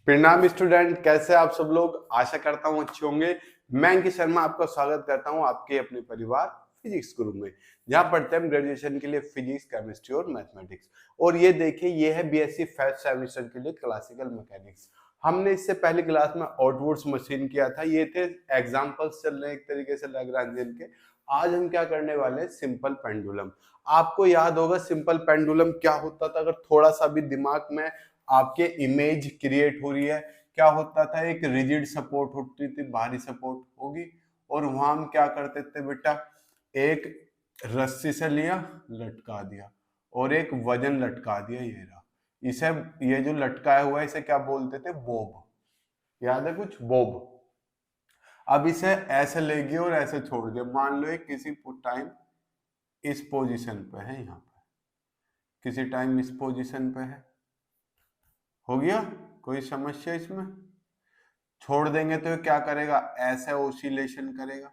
प्रणाम स्टूडेंट, कैसे आप सब लोग। आशा करता हूँ अच्छे होंगे। मैं अंकित शर्मा आपका स्वागत करता हूँ आपके अपने परिवार फिजिक्स ग्रुप में, जहाँ पढ़ते हैं हम ग्रेजुएशन के लिए फिजिक्स, केमिस्ट्री और मैथमेटिक्स। और ये देखिए, ये है बीएससी फर्स्ट सेमेस्टर के लिए क्लासिकल मैकेनिक्स। हमने इससे पहले क्लास में आउटवर्ड्स मशीन किया था। ये थे एग्जाम्पल्स चल रहे हैं एक तरीके से लैग्रांजियन के। आज हम क्या करने वाले हैं, सिंपल पेंडुलम। आपको याद होगा सिंपल पेंडुलम क्या होता था। अगर थोड़ा सा भी दिमाग में आपके इमेज क्रिएट हो रही है, क्या होता था, एक रिजिड सपोर्ट होती थी, भारी सपोर्ट होगी, और वहां हम क्या करते थे बेटा, एक रस्सी से लिया, लटका दिया, और एक वजन लटका दिया। ये रहा, इसे, ये जो लटकाया हुआ है इसे क्या बोलते थे, बोब। याद है कुछ, बोब। अब इसे ऐसे ले गए और ऐसे छोड़ दिया। मान लो एक किसी टाइम इस पोजीशन पे है, यहाँ पे किसी टाइम इस पोजीशन पे है, हो गया। कोई समस्या इसमें? छोड़ देंगे तो ये क्या करेगा, ऐसे ओसिलेशन करेगा।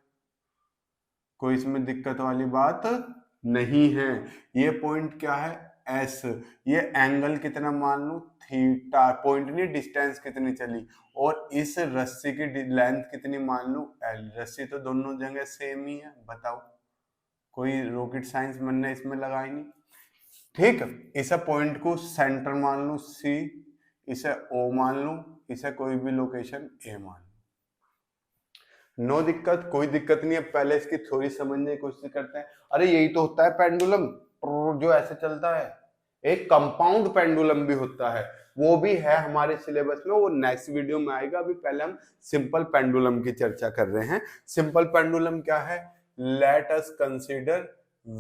कोई इसमें दिक्कत वाली बात नहीं है। ये पॉइंट क्या है, एस। ये एंगल कितना मान लू, थीटा। पॉइंट नहीं, डिस्टेंस कितनी चली। और इस रस्सी की लेंथ कितनी मान लू, एल। रस्सी तो दोनों जगह सेम ही है। बताओ, कोई रॉकेट साइंस मैंने इसमें लगाई नहीं। ठीक, इसे पॉइंट को सेंटर मान लू, सी। इसे ओ मान लू, इसे कोई भी लोकेशन ए मान लू। नो दिक्कत, कोई दिक्कत नहीं है। पहले इसकी थ्योरी समझने की कोशिश करते हैं। अरे यही तो होता है पेंडुलम, जो ऐसे चलता है। एक कंपाउंड पेंडुलम भी होता है, वो भी है हमारे सिलेबस में, वो नेक्स्ट वीडियो में आएगा। अभी पहले हम सिंपल पेंडुलम की चर्चा कर रहे हैं। सिंपल पेंडुलम क्या है, let us consider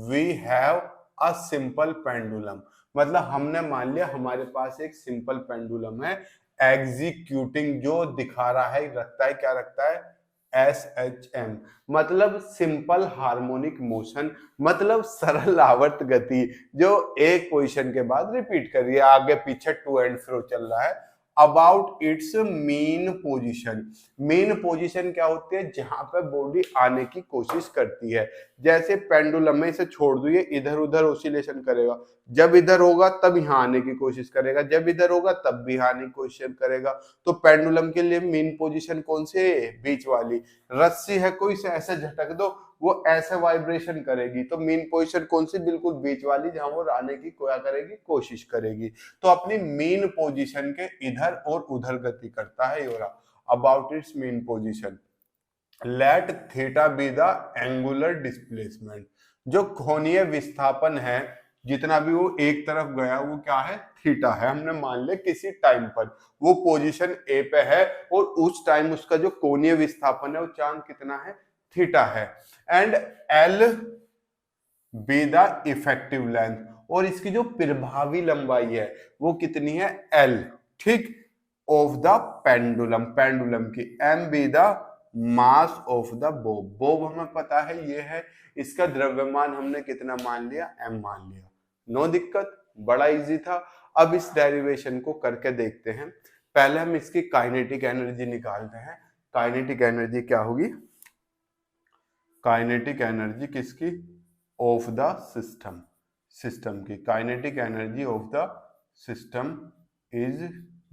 we have a simple pendulum. मतलब हमने मान लिया हमारे पास एक सिंपल पेंडुलम है, एग्जीक्यूटिंग, जो दिखा रहा है, रखता है, क्या रखता है, SHM। मतलब सिंपल हार्मोनिक मोशन, मतलब सरल आवर्त गति, जो एक पोजीशन के बाद रिपीट कर रही है, आगे पीछे टू एंड फ्रो चल रहा है। About it's mean position. Mean position क्या होती है, जहां पे बॉडी आने की कोशिश करती है। जैसे पेंडुलम में इसे छोड़ दो, ये इधर उधर ओसिलेशन करेगा। जब इधर होगा तब यहाँ आने की कोशिश करेगा, जब इधर होगा तब भी आने की कोशिश करेगा। तो पेंडुलम के लिए मीन पोजीशन कौन सी है, बीच वाली। रस्सी है कोई, से ऐसे झटक दो, वो ऐसे वाइब्रेशन करेगी। तो मीन पोजीशन कौन सी, बिल्कुल बीच वाली, जहां वो आने की क्या करेगी, कोशिश करेगी। तो अपनी मीन पोजीशन के इधर और उधर गति करता है। ये about it's mean position, let theta be the angular displacement. जो कोणीय विस्थापन है, जितना भी वो एक तरफ गया, वो क्या है, थीटा है। हमने मान लिया किसी टाइम पर वो पोजीशन ए पे है, और उस टाइम उसका जो कोणीय विस्थापन है, वो चांद कितना है, थीटा है। And L be the effective length, और इसकी जो प्रभावी लंबाई है वो कितनी है, एल। ठीक, ऑफ द पेंडुलम, पेंडुलम की। M be the mass of the bob, bob हमें पता है ये है। इसका द्रव्यमान हमने कितना मान लिया, एम मान लिया। नो दिक्कत, बड़ा इजी था। अब इस डेरिवेशन को करके देखते हैं। पहले हम इसकी काइनेटिक एनर्जी निकालते हैं। काइनेटिक एनर्जी क्या होगी, काइनेटिक एनर्जी किसकी, ऑफ द सिस्टम, सिस्टम की। Kinetic energy of the system is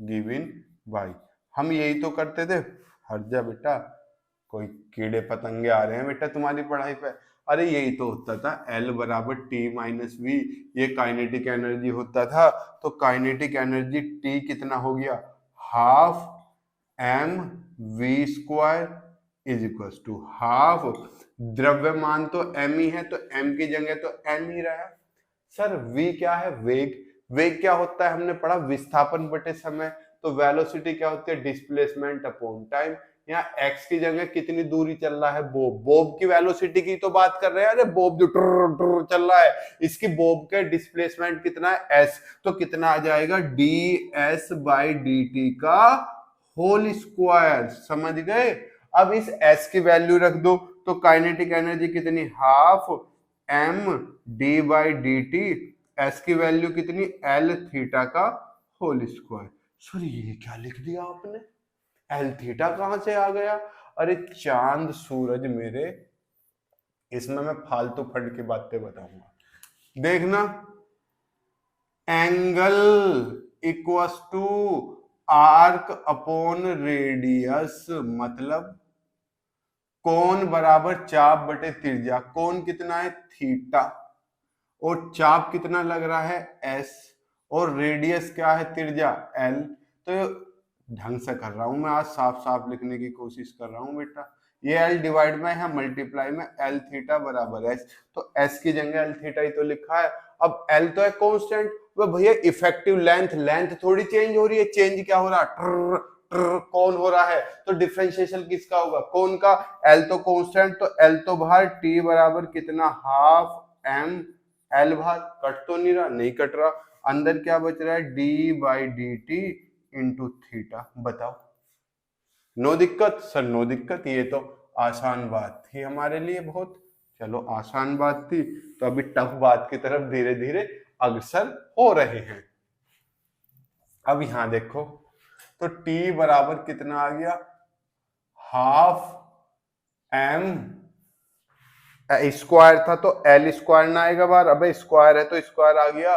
given bye, हम यही तो करते थे। हट जा बेटा, कोई कीड़े पतंगे आ रहे हैं बेटा तुम्हारी पढ़ाई पे। अरे यही तो होता था, L बराबर T माइनस वी, ये काइनेटिक एनर्जी होता था। तो काइनेटिक एनर्जी T कितना हो गया, half M V square is equal to half, द्रव्यमान तो m ही है, तो m की जगह तो n ही रहा। सर v क्या है, वेग। वेग क्या होता है, हमने पढ़ा, विस्थापन बटे समय। तो वेलोसिटी क्या होती है, डिस्प्लेसमेंट अपॉन टाइम। यहाँ x की जगह कितनी दूरी चल रहा है, बोब। बोब की वेलोसिटी की तो बात कर रहे हैं। अरे बोब जो टुर टुर चल रहा है, इसकी बोब के डिस्प्लेसमेंट कितना है, s। तो कितना आ जाएगा, ds बाई dt का होल स्क्वायर। समझ गए। अब इस s की वैल्यू रख दो, तो काइनेटिक एनर्जी कितनी, half M D by D T. S की वैल्यू कितनी, एल थीटा का होल स्क्वायर। सॉरी, ये क्या लिख दिया आपने, एल थीटा कहां से आ गया। अरे चांद सूरज मेरे, इसमें मैं फालतू फंड की बातें बताऊंगा, देखना। Angle equals to arc upon radius मतलब कोण बराबर चाप बटे त्रिज्या। कोण कितना है थीटा और चाप कितना लग रहा है एस और रेडियस क्या है त्रिज्या एल। तो ढंग से कर रहा हूं मैं आज, साफ साफ लिखने की कोशिश कर रहा हूं बेटा। ये एल डिवाइड में है मल्टीप्लाई में एल थीटा बराबर एस, तो एस की जगह एल थीटा ही तो लिखा है। अब एल तो है कांस्टेंट, वो भैया इफेक्टिव लेंथ, लेंथ थोड़ी चेंज हो रही है, चेंज क्या हो रहा है कौन हो रहा है, तो डिफरेंशिएशन किसका होगा कौन का। एल तो कांस्टेंट, तो एल तो बाहर, टी बराबर कितना हाफ एम एल बाहर, कट तो नहीं रहा, नहीं कट रहा, अंदर क्या बच रहा है D by D T into theta. बताओ नो दिक्कत सर, नो दिक्कत, ये तो आसान बात थी हमारे लिए बहुत। चलो आसान बात थी, तो अभी टफ बात की तरफ धीरे धीरे अग्रसर हो रहे हैं। अब यहां देखो तो t बराबर कितना आ गया हाफ एम स्क्वायर था तो एल स्क्वायर ना आएगा बाहर, अब स्क्वायर है तो स्क्वायर आ गया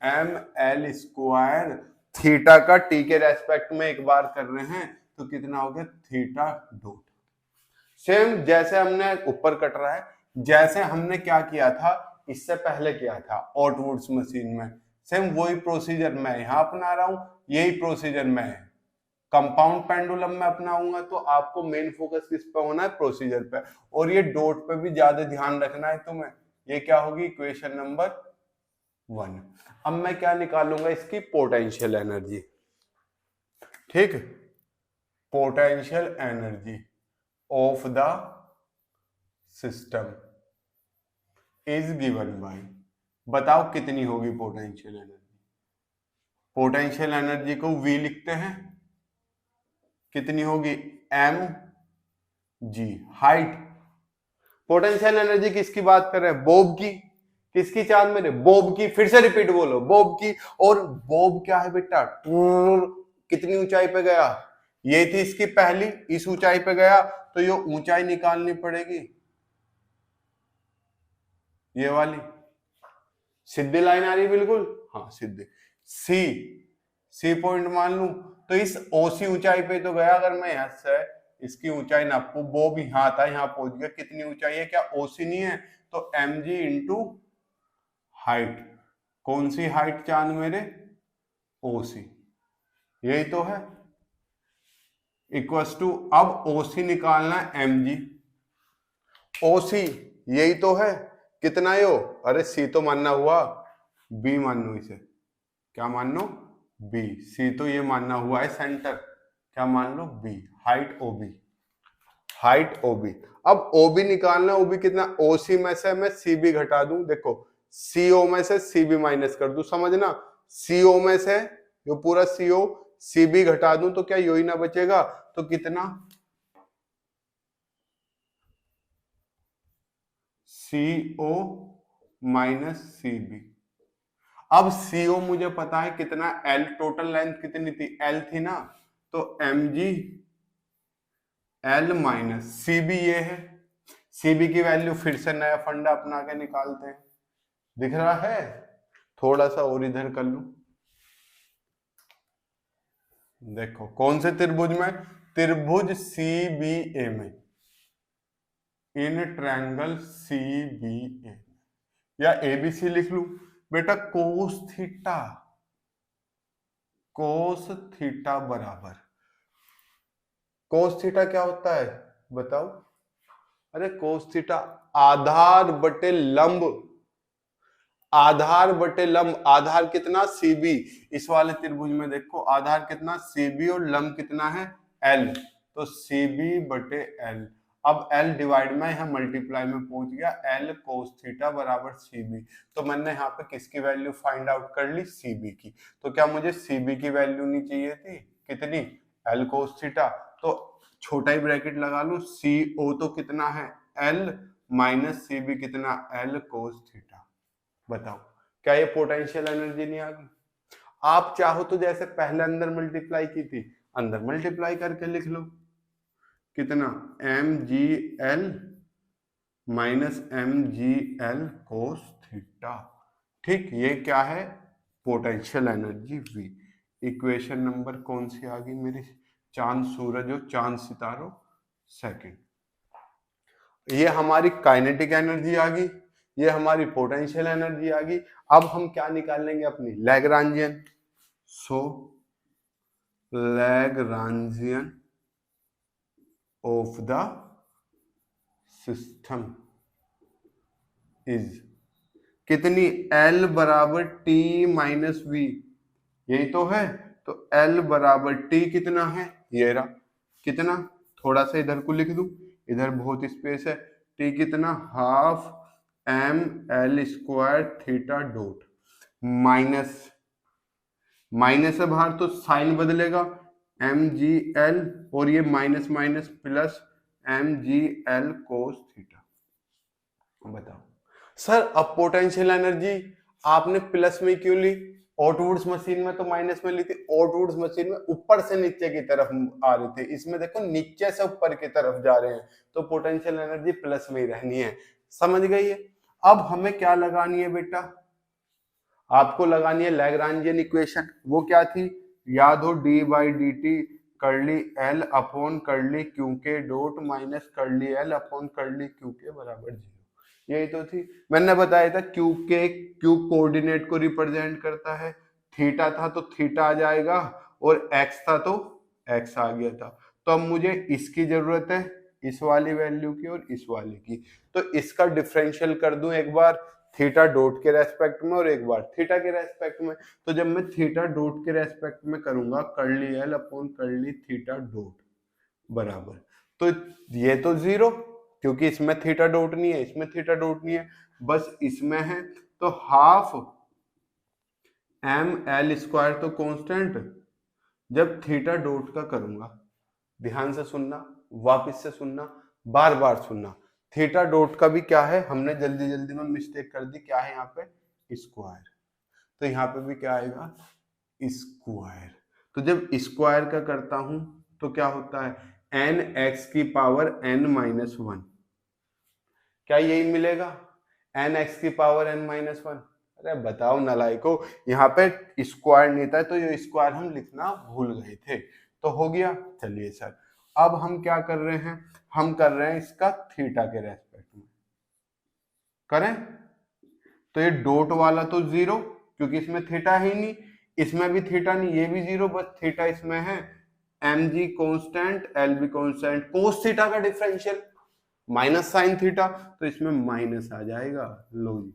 एम एल स्क्वायर। थीटा का टी के रेस्पेक्ट में एक बार कर रहे हैं तो कितना हो गया थीटा डॉट। सेम जैसे हमने ऊपर कट रहा है, जैसे हमने क्या किया था इससे पहले किया था ऑटवुड्स मशीन में, सेम वही प्रोसीजर मैं यहां अपना रहा हूं, यही प्रोसीजर मैं कंपाउंड पेंडुलम में अपनाऊंगा। तो आपको मेन फोकस किस पे होना है प्रोसीजर पे, और ये डॉट पे भी ज्यादा ध्यान रखना है तुम्हें। ये क्या होगी इक्वेशन नंबर 1। अब मैं क्या निकालूंगा इसकी पोटेंशियल एनर्जी, ठीक, potential energy of the system is given by, बताओ कितनी होगी पोटेंशियल एनर्जी। पोटेंशियल एनर्जी को V लिखते हैं, कितनी होगी M G height. Potential energy किसकी बात कर रहे हैं बॉब की, किसकी चांद मेरे बॉब की, फिर से रिपीट बोलो बॉब की। और बॉब क्या है बेटा कितनी ऊंचाई पे गया, ये थी इसकी पहली, इस ऊंचाई पे गया तो ये ऊंचाई निकालनी पड़ेगी ये वाली, सीधी लाइन आ रही है बिल्कुल, हाँ सीधी। सी पॉइंट मान लू तो इस ओसी ऊंचाई पे तो गया, अगर मैं यहां से इसकी ऊंचाई नापू, वो भी यहां था यहां पहुंच गया, कितनी ऊंचाई है क्या ओसी नहीं है, तो एम जी इंटू हाइट। कौन सी हाइट चांद मेरे ओसी, यही तो है, इक्वस टू, अब ओसी निकालना है एम जी, ओसी यही तो है, कितना यो, अरे सी तो मानना हुआ, बी मान लो इसे, क्या मान लो बी, सी तो ये मानना हुआ है सेंटर, क्या मान लो बी, हाइट ओबी, हाइट ओबी। अब ओबी निकालना, ओबी कितना, ओसी में से मैं सीबी घटा दूं, देखो सीओ में से सीबी माइनस कर दूं, समझना, सीओ में से जो पूरा सीओ सीबी घटा दूं तो क्या यो ही ना बचेगा, तो कितना सीओ माइनस सीबी। अब सीओ मुझे पता है कितना, एल टोटल लेंथ कितनी थी एल थी ना, तो M G L minus CB ये है, सीबी की वैल्यू फिर से नया फंडा अपना के निकालते हैं, दिख रहा है, थोड़ा सा और इधर कर लू, देखो कौन से त्रिभुज में, त्रिभुज सीबीए में, इन ट्रायंगल सीबीए, या एबीसी लिख लू बेटा, कोस थीटा, कोस थीटा बराबर, कोस थीटा क्या होता है बताओ, अरे कोस थीटा आधार बटे लंब, आधार बटे लंब, आधार कितना सीबी, इस वाले त्रिभुज में देखो आधार कितना सीबी और लंब कितना है एल, तो सीबी बटे एल। अब एल डिवाइड में यहां मल्टीप्लाई में पहुंच गया, एल कोस थीटा बराबर सीबी, तो मैंने यहाँ पे किसकी वैल्यू फाइंड आउट कर ली सीबी की, तो क्या मुझे सीबी की वैल्यू नहीं चाहिए थी, कितनी एल कोस थीटा, तो छोटा ही ब्रैकेट लगा लो, सी ओ तो कितना है एल माइनस सीबी कितना एल कोस थीटा। बताओ क्या ये पोटेंशियल एनर्जी नहीं आ गई। आप चाहो तो जैसे पहले अंदर मल्टीप्लाई की थी, अंदर मल्टीप्लाई करके लिख लो, कितना M G L minus M G L cos theta, ठीक, ये क्या है potential energy V। Equation number कौन सी आ गई मेरी, चांद सूरज और चांद सितारों सेकंड। ये हमारी काइनेटिक एनर्जी आ गई, ये हमारी पोटेंशियल एनर्जी आ गई। अब हम क्या निकालेंगे, अपनी Lagrangian. So Lagrangian of the system is कितनी, L बराबर T माइनस वी, यही तो है। तो L बराबर T कितना है, ये रहा। कितना, थोड़ा सा इधर को लिख दूं, इधर बहुत स्पेस है। T कितना, half ml square theta dot, minus minus है बाहर तो साइन बदलेगा, mgl, और ये minus minus plus mgl cos theta. बताओ सर, अब पोटेंशियल एनर्जी आपने प्लस में क्यों ली, ऑटवुड्स मशीन में तो माइनस में ली थी। ऑटवुड्स मशीन में ऊपर से नीचे की तरफ आ रही थी, इसमें देखो नीचे से ऊपर की तरफ जा रहे हैं, तो पोटेंशियल एनर्जी प्लस में ही रहनी है। समझ गई है। अब हमें क्या लगानी है बेटा, आपको लगानी है लैग्रांजियन इक्वेशन। वो क्या थी, याद हो, D by D T curly L upon curly Q के dot minus curly L upon curly Q के बराबर 0। यही तो थी, मैंने बताया था क्यू के, क्यू कोऑर्डिनेट को रिप्रेजेंट करता है, थीटा था तो थीटा आ जाएगा, और एक्स था तो एक्स आ गया था। तो अब मुझे इसकी जरूरत है, इस वाली वैल्यू की और इस वाली की। तो इसका डिफरेंशियल कर दूं एक बार थीटा डॉट के रेस्पेक्ट में और एक बार थीटा के रेस्पेक्ट में। तो जब मैं थीटा डॉट के रेस्पेक्ट में करूंगा, curly L upon curly theta dot बराबर, तो ये तो 0, क्योंकि इसमें थीटा डॉट नहीं है, इसमें थीटा डॉट नहीं है, बस इसमें है। तो हाफ एम एल स्क्वायर तो कांस्टेंट, जब थीटा डॉट का करूंगा, ध्यान से सुनना, वापस से सुनना, बार बार सुनना, थीटा डॉट का भी क्या है, हमने जल्दी जल्दी में मिस्टेक कर दी, क्या है यहाँ पे स्क्वायर, तो यहाँ पे भी क्या आएगा स्क्वायर। तो जब स्क्वायर का करता हूं तो क्या होता है, एन एक्स की पावर n माइनस 1, क्या यही मिलेगा, एन एक्स की पावर n माइनस 1। अरे बताओ नलायको, यहाँ पे स्क्वायर नहीं था, तो ये स्क्वायर हम लिखना भूल गए थे, तो हो गया। चलिए सर, अब हम क्या कर रहे हैं, हम कर रहे हैं इसका थीटा के रेस्पेक्ट में करें। तो ये डॉट वाला तो 0, क्योंकि इसमें थीटा है ही नहीं, इसमें भी थीटा नहीं, ये भी 0, बस थीटा इसमें है, M G constant, L B constant, cos theta का डिफरेंशियल माइनस साइन थीटा, तो इसमें माइनस आ जाएगा। लो जी,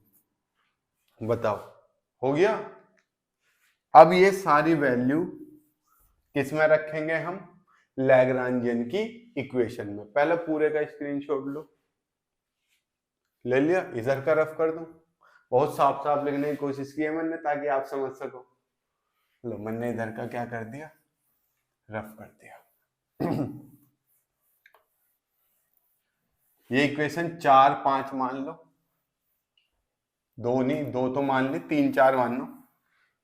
बताओ, हो गया। अब ये सारी वैल्यू किस में रखेंगे हम, लैग्रांजियन की इक्वेशन में। पहले पूरे का स्क्रीनशॉट लो, ले लिया, इधर का रफ कर दूं, बहुत साफ साफ लिखने की कोशिश की है मैंने ताकि आप समझ सको। लो, मैंने इधर का क्या कर दिया, रफ कर दिया। ये इक्वेशन 4 5 मान लो, 2 नहीं, 2 तो मान ली, 3 4 मान लो।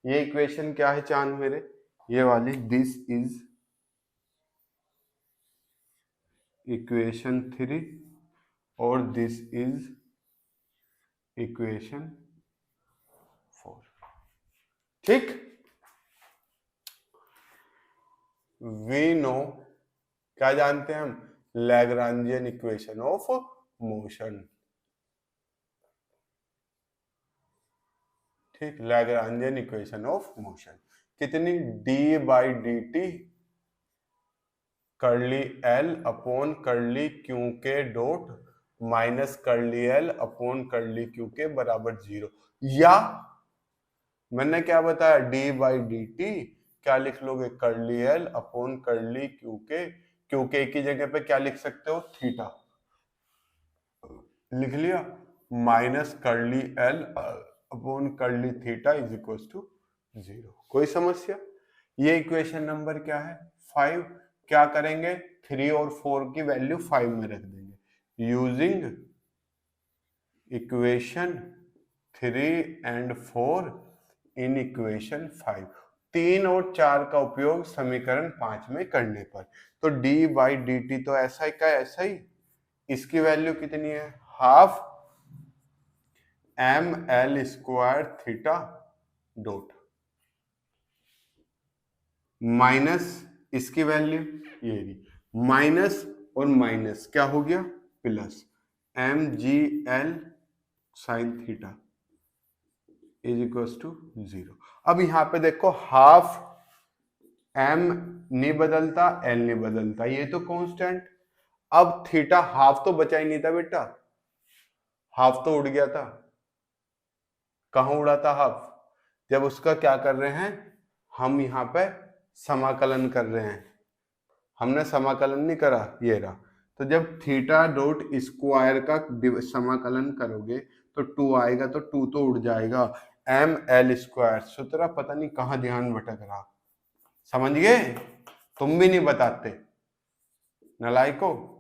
ये इक्वेशन क्या है चांद मेरे, ये वाली, दिस इज इक्वेशन 3 और दिस इज इक्वेशन 4। ठीक, वी नो, क्या जानते हैं हम, लैग्रांजियन इक्वेशन ऑफ मोशन। ठीक, लैग्रांजियन इक्वेशन ऑफ मोशन कितनी, D by D T curly L upon curly Q के dot minus curly L upon curly Q के बराबर 0। या मैंने क्या बताया, डी बाई डी टी क्या लिख लोगे, curly L upon curly Q के की जगह पे क्या लिख सकते हो, थीटा लिख लिया, minus curly L upon curly theta is equal to 0। कोई समस्या। ये इक्वेशन नंबर क्या है, 5। क्या करेंगे, 3 और 4 की वैल्यू 5 में रख देंगे using equation 3 and 4 in equation 5। 3 और 4 का उपयोग समीकरण 5 में करने पर, तो d बाई डी टी तो ऐसा ही का ऐसा ही, इसकी वैल्यू कितनी है, half M L square theta dot, minus इसकी वैल्यू ये रही, माइनस और माइनस क्या हो गया plus mgl sine theta is equal to 0। अब यहां पे देखो हाफ m नहीं बदलता, l नहीं बदलता, ये तो कांस्टेंट। अब थीटा हाफ तो बचा ही नहीं था बेटा, हाफ तो उड़ गया था। कहां उड़ा था हाफ? जब उसका क्या कर रहे हैं हम यहाँ पे समाकलन कर रहे हैं, हमने समाकलन नहीं करा, ये रहा। तो जब थीटा डॉट स्क्वायर का समाकलन करोगे तो 2 आएगा, तो 2 तो उड़ जाएगा, एम एल स्क्वायर। सूत्र पता नहीं कहाँ ध्यान भटक रहा, समझ गए? तुम भी नहीं बताते नलायको।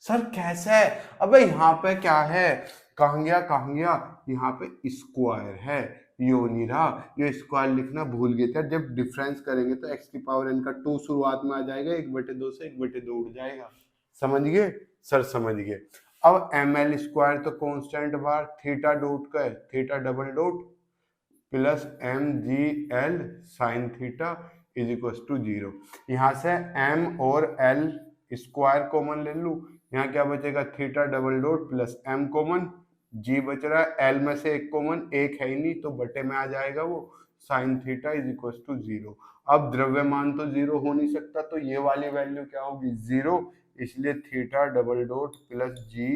सर कैसे है? अबे यहाँ पे क्या है, कहाँ गया, यहाँ पे स्क्वायर है, यो नहीं रहा, ये स्क्वायर लिखना भूल गए थे। जब डिफरेंस करेंगे तो x की पावर n का 2 शुरुआत में आ जाएगा, 1/2 से 1/2 उड़ जाएगा। समझ गए सर? समझ गए। अब एम एल स्क्वायर तो कांस्टेंट बार थीटा डॉट का है, theta double dot plus M G L sine theta is equal to 0। यहाँ से m और l स्क्वायर कॉमन ले लूं, यहाँ क्या बचेगा theta double dot plus m common, g बच रहा है, l में से एक कॉमन, एक है ही नहीं तो बटे में आ जाएगा वो, sine theta is equal to 0। अब द्रव्यमान तो 0 हो नहीं सकता, तो ये वाली वैल्यू क्या होगी 0, इसलिए theta double dot plus g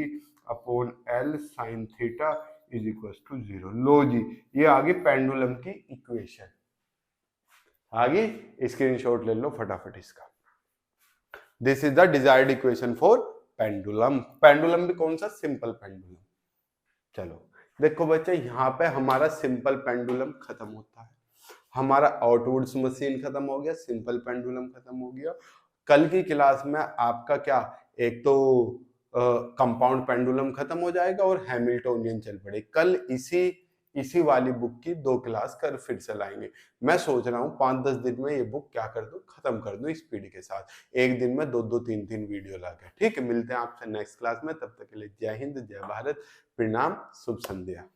upon l sine theta is equal to 0। लो जी, ये आ गई पेंडुलम की इक्वेशन। आगे स्क्रीनशॉट ले लो फटाफट इसका। This is the desired equation for pendulum. Pendulum भी कौन सा? Simple pendulum. चलो देखो बच्चे, यहाँ पे हमारा सिंपल पेंडुलम खत्म होता है, हमारा आउटवर्ड्स मशीन खत्म हो गया, सिंपल पेंडुलम खत्म हो गया। कल की क्लास में आपका क्या, एक तो कंपाउंड पेंडुलम खत्म हो जाएगा और हैमिल्टोनियन चल पड़े। कल इसी वाली बुक की 2 क्लास कर फिर से लाएंगे। मैं सोच रहा हूँ 5-10 दिन में ये बुक क्या कर दूं, खत्म कर दूं स्पीड के साथ, एक दिन में 2-2 3-3 वीडियो लाके। ठीक है, मिलते हैं आपसे नेक्स्ट क्लास में, तब तक के लिए जय हिंद, जय भारत, प्रणाम, शुभ संध्या।